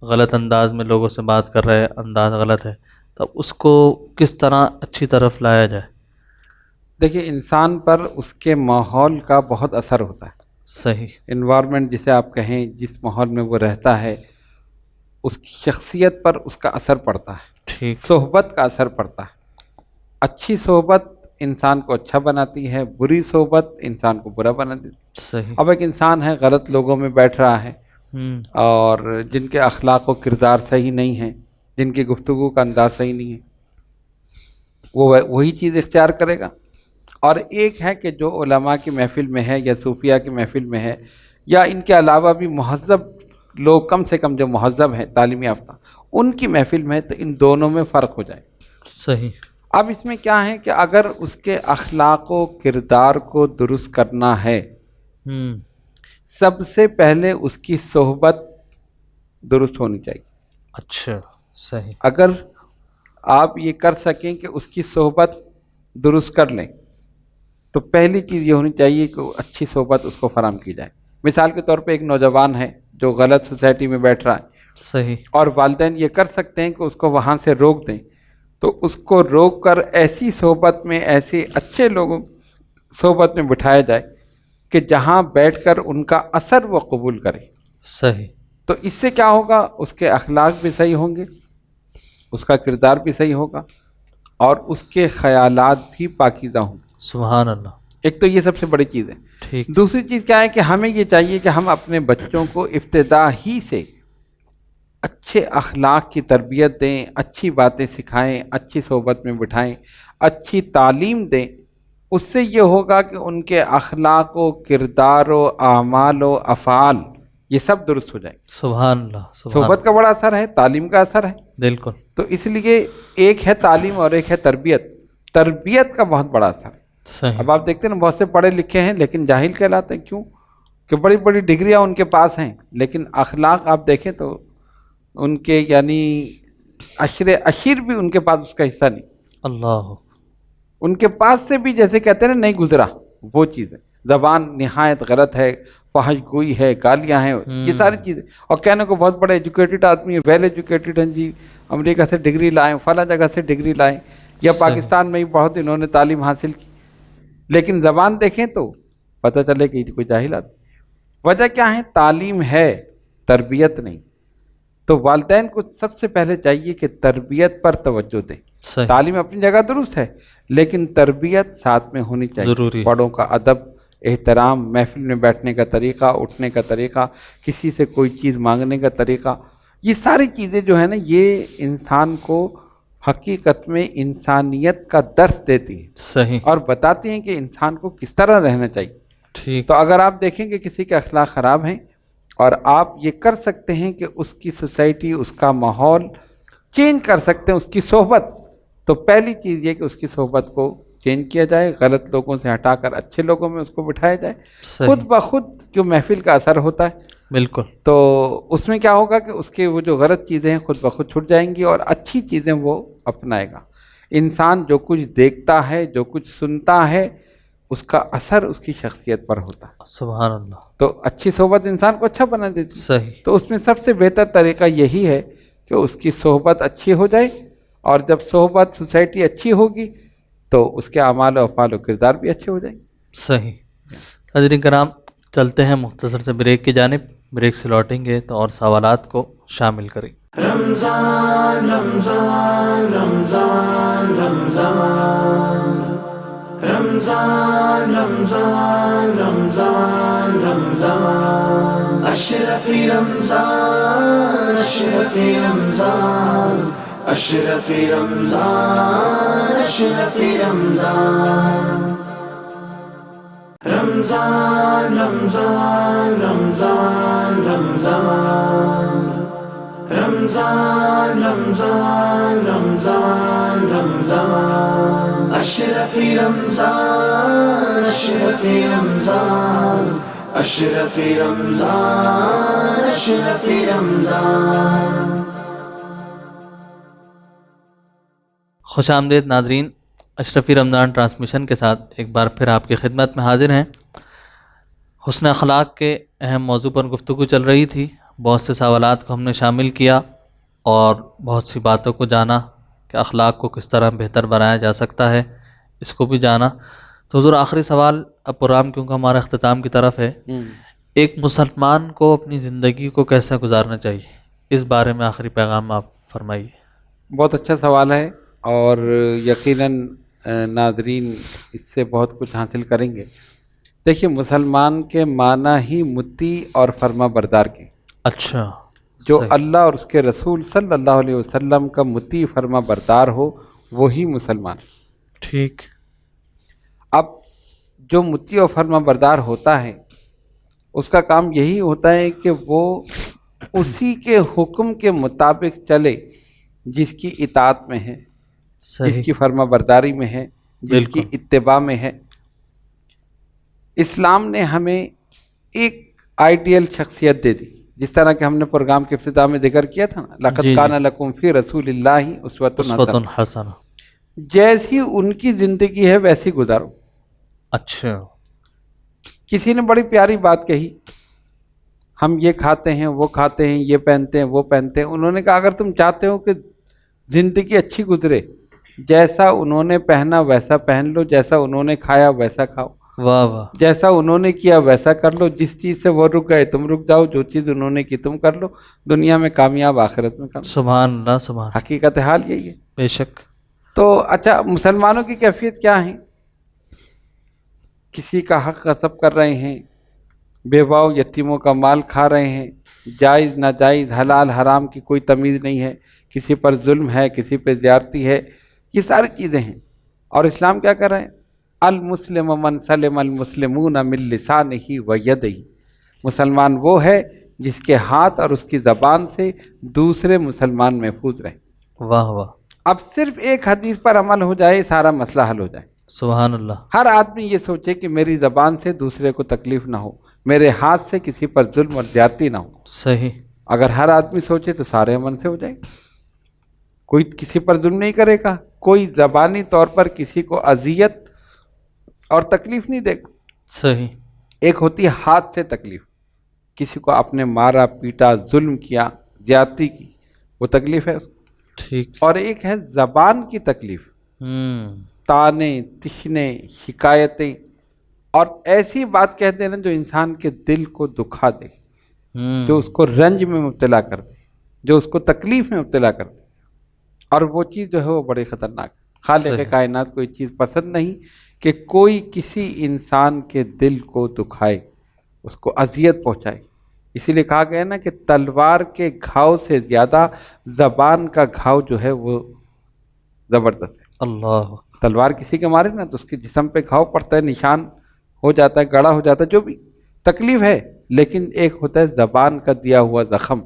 غلط انداز میں لوگوں سے بات کر رہے ہیں، انداز غلط ہے، تب اس کو کس طرح اچھی طرف لایا جائے؟ دیکھیے، انسان پر اس کے ماحول کا بہت اثر ہوتا ہے، صحیح، انوائرمنٹ جسے آپ کہیں، جس ماحول میں وہ رہتا ہے اس کی شخصیت پر اس کا اثر پڑتا ہے، ٹھیک، صحبت کا اثر پڑتا ہے۔ اچھی صحبت انسان کو اچھا بناتی ہے، بری صحبت انسان کو برا بنا دیتی ہے۔ صحیح، اب ایک انسان ہے غلط لوگوں میں بیٹھ رہا ہے، اور جن کے اخلاق و کردار صحیح نہیں ہیں، جن کی گفتگو کا انداز صحیح نہیں ہے، وہ وہی چیز اختیار کرے گا۔ اور ایک ہے کہ جو علماء کی محفل میں ہے یا صوفیہ کی محفل میں ہے، یا ان کے علاوہ بھی مہذب لوگ، کم سے کم جو مہذب ہیں، تعلیم یافتہ، ان کی محفل میں ہے، تو ان دونوں میں فرق ہو جائے۔ صحیح، اب اس میں کیا ہے کہ اگر اس کے اخلاق و کردار کو درست کرنا ہے، سب سے پہلے اس کی صحبت درست ہونی چاہیے۔ اچھا، صحیح، اگر آپ یہ کر سکیں کہ اس کی صحبت درست کر لیں، تو پہلی چیز یہ ہونی چاہیے کہ اچھی صحبت اس کو فراہم کی جائے۔ مثال کے طور پہ ایک نوجوان ہے جو غلط سوسائٹی میں بیٹھ رہا ہے، صحیح، اور والدین یہ کر سکتے ہیں کہ اس کو وہاں سے روک دیں، تو اس کو روک کر ایسی صحبت میں، ایسے اچھے لوگوں صحبت میں بٹھایا جائے کہ جہاں بیٹھ کر ان کا اثر وہ قبول کرے۔ صحیح، تو اس سے کیا ہوگا، اس کے اخلاق بھی صحیح ہوں گے، اس کا کردار بھی صحیح ہوگا، اور اس کے خیالات بھی پاکیزہ ہوں گے۔ سبحان اللہ، ایک تو یہ سب سے بڑی چیز ہے۔ ٹھیک، دوسری چیز کیا ہے کہ ہمیں یہ چاہیے کہ ہم اپنے بچوں کو ابتدا ہی سے اچھے اخلاق کی تربیت دیں، اچھی باتیں سکھائیں، اچھی صحبت میں بٹھائیں، اچھی تعلیم دیں۔ اس سے یہ ہوگا کہ ان کے اخلاق و کردار و اعمال و افعال یہ سب درست ہو جائیں۔ سبحان اللہ، سبحان صحبت کا بڑا اثر ہے، تعلیم کا اثر ہے۔ بالکل، تو اس لیے ایک ہے تعلیم اور ایک ہے تربیت۔ تربیت کا بہت بڑا اثر ہے۔ صحیح، اب آپ دیکھتے ہیں نا، بہت سے پڑھے لکھے ہیں لیکن جاہل کہلاتے ہیں۔ کیوں؟ کہ بڑی بڑی ڈگریاں ان کے پاس ہیں، لیکن اخلاق آپ دیکھیں تو ان کے یعنی عشیر بھی ان کے پاس اس کا حصہ نہیں، اللہ، ان کے پاس سے بھی جیسے کہتے ہیں نا نہیں گزرا، وہ چیز ہے۔ زبان نہایت غلط ہے، فحش گوئی ہے، گالیاں ہیں، یہ ساری چیزیں۔ اور کہنے کو بہت بڑے ایجوکیٹڈ آدمی ہے، ویل ایجوکیٹڈ ہیں جی، امریکہ سے ڈگری لائیں، فلاں جگہ سے ڈگری لائیں، یا پاکستان میں ہی بہت انہوں نے تعلیم حاصل کی، لیکن زبان دیکھیں تو پتہ چلے کہ کوئی جاہل آدمی۔ وجہ کیا ہے؟ تعلیم ہے، تربیت نہیں۔ تو والدین کو سب سے پہلے چاہیے کہ تربیت پر توجہ دیں۔ صحیح، تعلیم اپنی جگہ درست ہے، لیکن تربیت ساتھ میں ہونی چاہیے۔ ضروری، بڑوں کا ادب، احترام، محفل میں بیٹھنے کا طریقہ، اٹھنے کا طریقہ، کسی سے کوئی چیز مانگنے کا طریقہ، یہ ساری چیزیں جو ہے نا، یہ انسان کو حقیقت میں انسانیت کا درس دیتی ہیں، صحیح، اور بتاتی ہیں کہ انسان کو کس طرح رہنا چاہیے۔ ٹھیک، تو اگر آپ دیکھیں کہ کسی کے اخلاق خراب ہیں، اور آپ یہ کر سکتے ہیں کہ اس کی سوسائٹی، اس کا ماحول چینج کر سکتے ہیں، اس کی صحبت، تو پہلی چیز یہ کہ اس کی صحبت کو چینج کیا جائے، غلط لوگوں سے ہٹا کر اچھے لوگوں میں اس کو بٹھایا جائے، صحیح، خود بخود جو محفل کا اثر ہوتا ہے بالکل، تو اس میں کیا ہوگا کہ اس کے وہ جو غلط چیزیں ہیں خود بخود چھٹ جائیں گی اور اچھی چیزیں وہ اپنائے گا۔ انسان جو کچھ دیکھتا ہے، جو کچھ سنتا ہے، اس کا اثر اس کی شخصیت پر ہوتا ہے۔ سبحان اللہ، تو اچھی صحبت انسان کو اچھا بنا دیتی ہے۔ صحیح، تو اس میں سب سے بہتر طریقہ یہی ہے کہ اس کی صحبت اچھی ہو جائے، اور جب صحبت سوسائٹی اچھی ہوگی تو اس کے اعمال و افعال و کردار بھی اچھے ہو جائیں گے۔ صحیح۔ حضرین کرام، چلتے ہیں مختصر سے بریک کی جانب، بریک سے لوٹیں گے تو اور سوالات کو شامل کریں۔ خوش آمدید ناظرین، اشرفی رمضان ٹرانسمیشن کے ساتھ ایک بار پھر آپ کی خدمت میں حاضر ہیں۔ حسن اخلاق کے اہم موضوع پر گفتگو چل رہی تھی، بہت سے سوالات کو ہم نے شامل کیا اور بہت سی باتوں کو جانا کہ اخلاق کو کس طرح بہتر بنایا جا سکتا ہے، اس کو بھی جانا۔ تو حضور، آخری سوال، اب پروگرام کیونکہ ہمارا اختتام کی طرف ہے، ایک مسلمان کو اپنی زندگی کو کیسا گزارنا چاہیے، اس بارے میں آخری پیغام آپ فرمائیے۔ بہت اچھا سوال ہے اور یقیناً ناظرین اس سے بہت کچھ حاصل کریں گے۔ دیکھیے، مسلمان کے معنی ہی مطیع اور فرما بردار کے، اچھا، جو صحیح، اللہ اور اس کے رسول صلی اللہ علیہ وسلم کا مطیع فرما بردار ہو وہی مسلمان۔ ٹھیک، اب جو مطیع و فرما بردار ہوتا ہے اس کا کام یہی ہوتا ہے کہ وہ اسی کے حکم کے مطابق چلے جس کی اطاعت میں ہے، جس صحیح، کی فرما برداری میں ہے، جس کی بالکل، اتباع میں ہے۔ اسلام نے ہمیں ایک آئیڈیل شخصیت دے دی، جس طرح کہ ہم نے پروگرام کے افتتاح میں ذکر کیا تھا نا، لَقَدْ جی، كَانَ لَكُمْ فِي رَسُولِ اللَّهِ أُسْوَةٌ اسوۃ حَسَنَةٌ۔ حسنہ، جیسی ان کی زندگی ہے ویسی گزارو۔ اچھا، کسی نے بڑی پیاری بات کہی، ہم یہ کھاتے ہیں، وہ کھاتے ہیں، یہ پہنتے ہیں، وہ پہنتے ہیں۔ انہوں نے کہا اگر تم چاہتے ہو کہ زندگی اچھی گزرے، جیسا انہوں نے پہنا ویسا پہن لو، جیسا انہوں نے کھایا ویسا کھاؤ، واہ واہ، جیسا انہوں نے کیا ویسا کر لو، جس چیز سے وہ رک گئے تم رک جاؤ، جو چیز انہوں نے کی تم کر لو، دنیا میں کامیاب، آخرت میں کامیاب۔ سبحان اللہ، سبحان، حقیقت حال یہی ہے۔ بے شک، تو اچھا، مسلمانوں کی کیفیت کیا ہے؟ کسی کا حق غصب کر رہے ہیں، بیواؤں یتیموں کا مال کھا رہے ہیں، جائز ناجائز حلال حرام کی کوئی تمیز نہیں ہے، کسی پر ظلم ہے، کسی پہ زیادتی ہے، یہ ساری چیزیں ہیں۔ اور اسلام کیا کر رہے ہیں؟ المسلم من سلم المسلمون من لسانہ و یدہ، مسلمان وہ ہے جس کے ہاتھ اور اس کی زبان سے دوسرے مسلمان محفوظ رہے۔ واہ واہ، اب صرف ایک حدیث پر عمل ہو جائے سارا مسئلہ حل ہو جائے۔ سبحان اللہ، ہر آدمی یہ سوچے کہ میری زبان سے دوسرے کو تکلیف نہ ہو، میرے ہاتھ سے کسی پر ظلم اور زیادتی نہ ہو۔ صحیح، اگر ہر آدمی سوچے تو سارے امن سے ہو جائے گا، کوئی کسی پر ظلم نہیں کرے گا، کوئی زبانی طور پر کسی کو اذیت اور تکلیف نہیں دے گا۔ صحیح، ایک ہوتی ہے ہاتھ سے تکلیف، کسی کو آپ نے مارا پیٹا، ظلم کیا، زیادتی کی، وہ تکلیف ہے اس کو۔ ٹھیک، اور ایک ہے زبان کی تکلیف، تانے، تشنے، شکایتیں اور ایسی بات کہہ دینا جو انسان کے دل کو دکھا دے، جو اس کو رنج میں مبتلا کر دے، جو اس کو تکلیف میں مبتلا کر دے، اور وہ چیز جو ہے وہ بڑی خطرناک ہے۔ خالق صحیح، کائنات کو یہ چیز پسند نہیں کہ کوئی کسی انسان کے دل کو دکھائے، اس کو اذیت پہنچائے۔ اسی لیے کہا گیا نا کہ تلوار کے گھاؤ سے زیادہ زبان کا گھاؤ جو ہے وہ زبردست ہے۔ اللہ، تلوار کسی کے مارے نا تو اس کے جسم پہ گھاؤ پڑتا ہے، نشان ہو جاتا ہے، گڑا ہو جاتا ہے، جو بھی تکلیف ہے، لیکن ایک ہوتا ہے زبان کا دیا ہوا زخم۔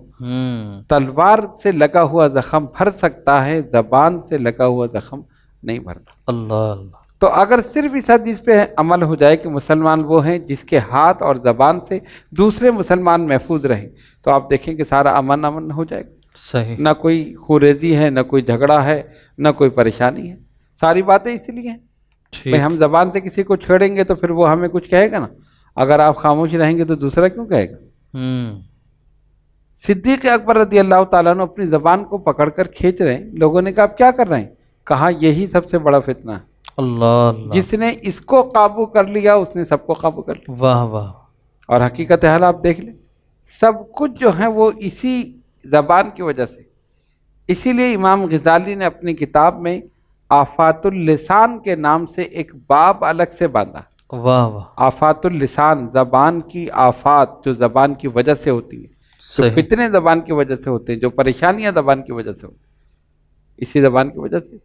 تلوار سے لگا ہوا زخم بھر سکتا ہے، زبان سے لگا ہوا زخم نہیں بھرتا۔ اللہ اللہ، تو اگر صرف اس حدیث پہ عمل ہو جائے کہ مسلمان وہ ہیں جس کے ہاتھ اور زبان سے دوسرے مسلمان محفوظ رہیں، تو آپ دیکھیں کہ سارا امن ہو جائے گا، صحیح، نہ کوئی خوریزی ہے، نہ کوئی جھگڑا ہے، نہ کوئی پریشانی ہے۔ ساری باتیں اس لیے ہیں ٹھیک، بھائی ہم زبان سے کسی کو چھیڑیں گے تو پھر وہ ہمیں کچھ کہے گا نا، اگر آپ خاموش رہیں گے تو دوسرا کیوں کہے گا؟ صدیق اکبر رضی اللہ تعالیٰ عنہ اپنی زبان کو پکڑ کر کھینچ رہے ہیں، لوگوں نے کہا آپ کیا کر رہے ہیں؟ کہا یہی سب سے بڑا فتنہ ہے، اللہ اللہ، جس نے اس کو قابو کر لیا اس نے سب کو قابو کر لیا۔ واہ واہ، اور حقیقت حال آپ دیکھ لیں، سب کچھ جو ہے وہ اسی زبان کی وجہ سے۔ اسی لیے امام غزالی نے اپنی کتاب میں آفات اللسان کے نام سے ایک باب الگ سے باندھا۔ واہ واہ، آفات اللسان، زبان کی آفات جو زبان کی وجہ سے ہوتی ہیں، جو صحیح، فتنے زبان کی وجہ سے ہوتے ہیں، جو پریشانیاں زبان کی وجہ سے ہوتی ہیں، اسی زبان کی وجہ سے۔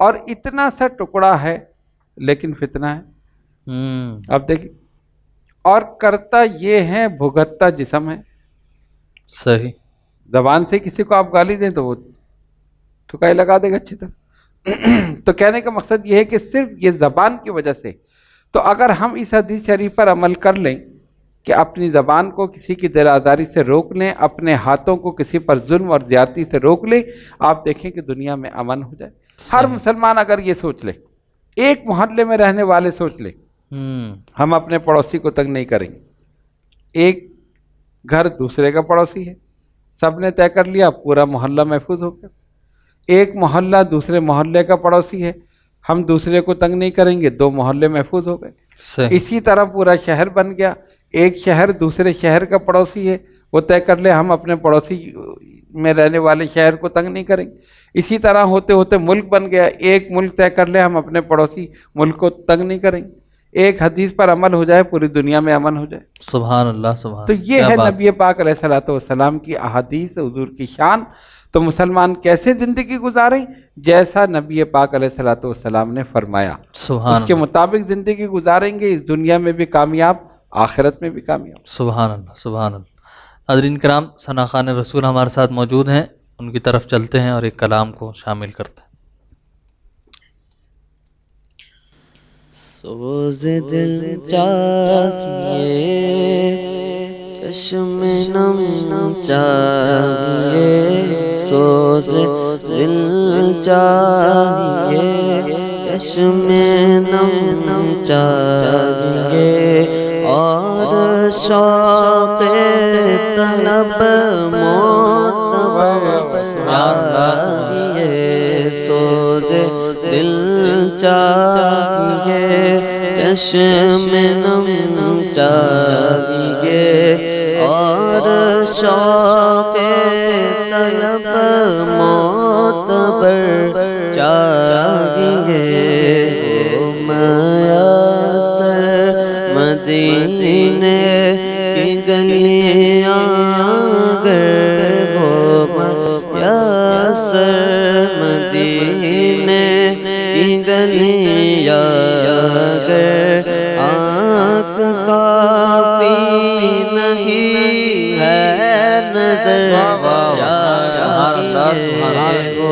اور اتنا سا ٹکڑا ہے لیکن فتنہ ہے، اب دیکھیں، اور کرتا یہ ہے بھگتتا جسم ہے۔ صحیح، زبان سے کسی کو آپ گالی دیں تو وہ ٹھکائی لگا دے گا اچھی طرح۔ تو کہنے کا مقصد یہ ہے کہ صرف یہ زبان کی وجہ سے، تو اگر ہم اس حدیث شریف پر عمل کر لیں کہ اپنی زبان کو کسی کی دل آزاری سے روک لیں، اپنے ہاتھوں کو کسی پر ظلم اور زیادتی سے روک لیں، آپ دیکھیں کہ دنیا میں امن ہو جائے۔ ہر مسلمان اگر یہ سوچ لے، ایک محلے میں رہنے والے سوچ لے ہم اپنے پڑوسی کو تنگ نہیں کریں گے، ایک گھر دوسرے کا پڑوسی ہے، سب نے طے کر لیا پورا محلہ محفوظ ہو گیا۔ ایک محلہ دوسرے محلے کا پڑوسی ہے، ہم دوسرے کو تنگ نہیں کریں گے، دو محلے محفوظ ہو گئے۔ صحیح، اسی طرح پورا شہر بن گیا، ایک شہر دوسرے شہر کا پڑوسی ہے، وہ طے کر لے ہم اپنے پڑوسی میں رہنے والے شہر کو تنگ نہیں کریں گے۔ اسی طرح ہوتے ہوتے ملک بن گیا، ایک ملک طے کر لے ہم اپنے پڑوسی ملک کو تنگ نہیں کریں گے۔ ایک حدیث پر عمل ہو جائے پوری دنیا میں امن ہو جائے۔ سبحان اللہ، سبحان تو اللہ، یہ کیا ہے بات، نبی پاک علیہ الصلوۃ والسلام کی احادیث، حضور کی شان۔ تو مسلمان کیسے زندگی گزاریں؟ جیسا نبی پاک علیہ الصلوۃ والسلام نے فرمایا، سبحان اس کے اللہ، مطابق زندگی گزاریں گے، اس دنیا میں بھی کامیاب، آخرت میں بھی کامیاب۔ سبحان اللہ، سبحان اللہ۔ حضرین کرام، ثنا خان رسول ہمارے ساتھ موجود ہیں، ان کی طرف چلتے ہیں اور ایک کلام کو شامل کرتے ہیں۔ سوز دل چاہیے، چشم نم چاہیے، سوز دل چاہیے، چشم نم چاہیے، اور شوق طلب معتبر چاہیے، سوز دل چاہیے، چشم نم چاہیے، اور شوق طلب معتبر چاہیے، وہ میسر مدینے کی گلیاں گر، وہ میسر مدینے کی گلیاں گر، آنکھ کافی نہیں ہے نظر چاہیے، وہ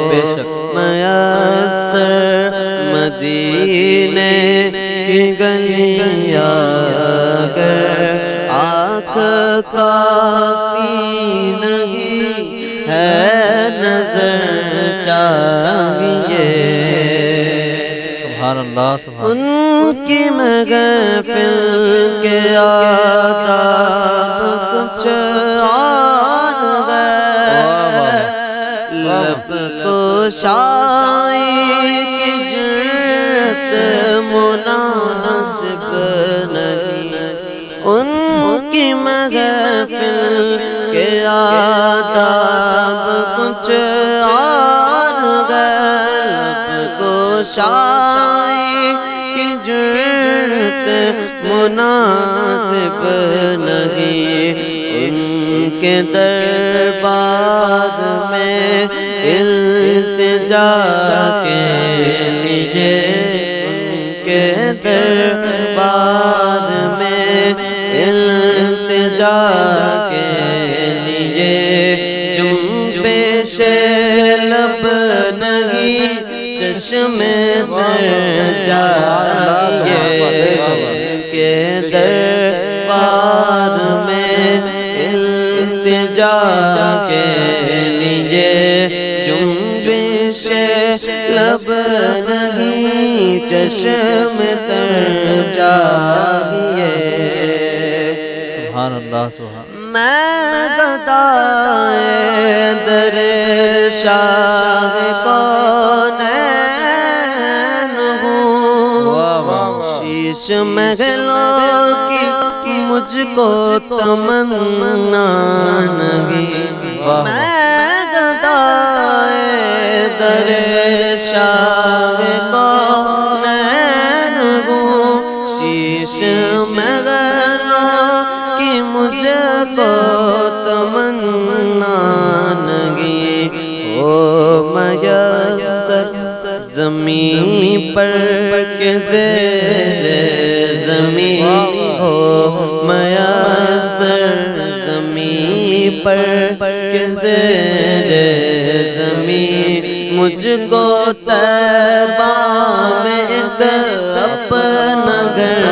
میسر مدینے کی گلیاں گر، آنکھ کافی نہیں ہے نظر چاہیے۔ سبحان اللہ، سبحان اللہ، ان کی محفل کے آداب کچھ اور ہے، لب کو شاعری کی جرت مناسب نہیں، ان کی محفل کے آداب کچھ اور ہے، لب کو شاعری کی جرت مناسب نہیں، ان کے دربار میں التجا کے لیے، ان کے دربار میں التجا کے لیے، جنبش لب نہیں، چشم میں در جائیے کہ دربار میں التجا کے لیے جنبش لب نہیں چشم تر جائیے سبحان اللہ سبحان میں گدائے در شاہ کونین ہوں شیش محلوں کی مجھ کو تمنا نہیں میں گدائے در شاہ کونین ہوں شیش محلوں کی مجھ کو تمنا نہیں ہو میسر زمین پر کہ زیر زمین ہو میسر زمین پر کہ زیر زمین مجھ کو طیبہ میں ایک اپنا گھر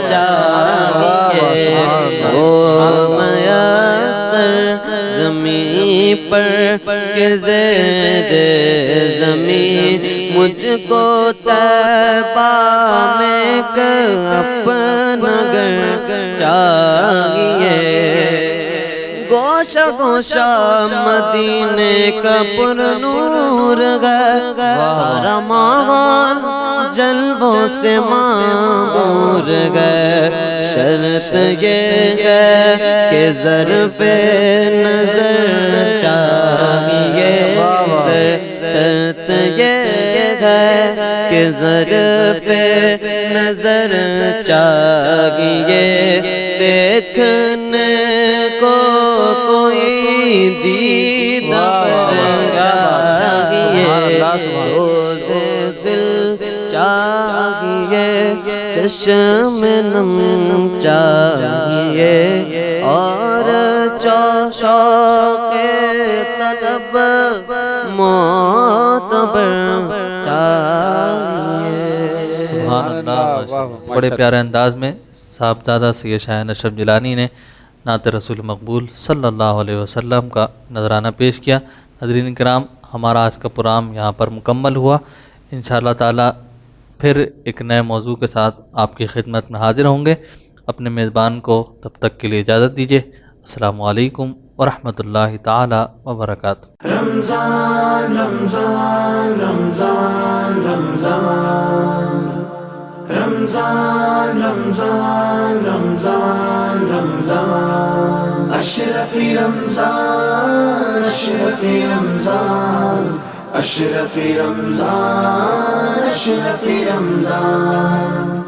چاہیے زمین پر کہ زیر زمین مجھ کو طیبہ میں ایک اپنا گھر چاہیے گوشہ گوشہ مدینے کا پر نور ہے سارا ماحول جلووں سے معمور ہے شرط یہ ہے کہ ظرف نظر چاہیے شرط یہ ہے کہ ظرف نظر چاہیے دیکھنے کو کوئی دیدار چاہیے سوز دل چاہیے چشم نم چاہیے اور شوق طلب معتبر چاہیے سبحان اللہ بڑے پیارے انداز میں صاحبزادہ سید شاہ اشرف جیلانی نے نعت رسول مقبول صلی اللہ علیہ وسلم کا نذرانہ پیش کیا۔ حضرین کرام ہمارا آج کا پروگرام یہاں پر مکمل ہوا۔ انشاءاللہ تعالی پھر ایک نئے موضوع کے ساتھ آپ کی خدمت میں حاضر ہوں گے۔ اپنے میزبان کو تب تک کے لیے اجازت دیجیے۔ السلام علیکم ورحمۃ اللہ تعالی وبرکاتہ۔ رمضان رمضان رمضان رمضان رمضان رمضان رمضان رمضان اشرفی رمضان اشرفی رمضان اشرفی رمضان اشرفی رمضان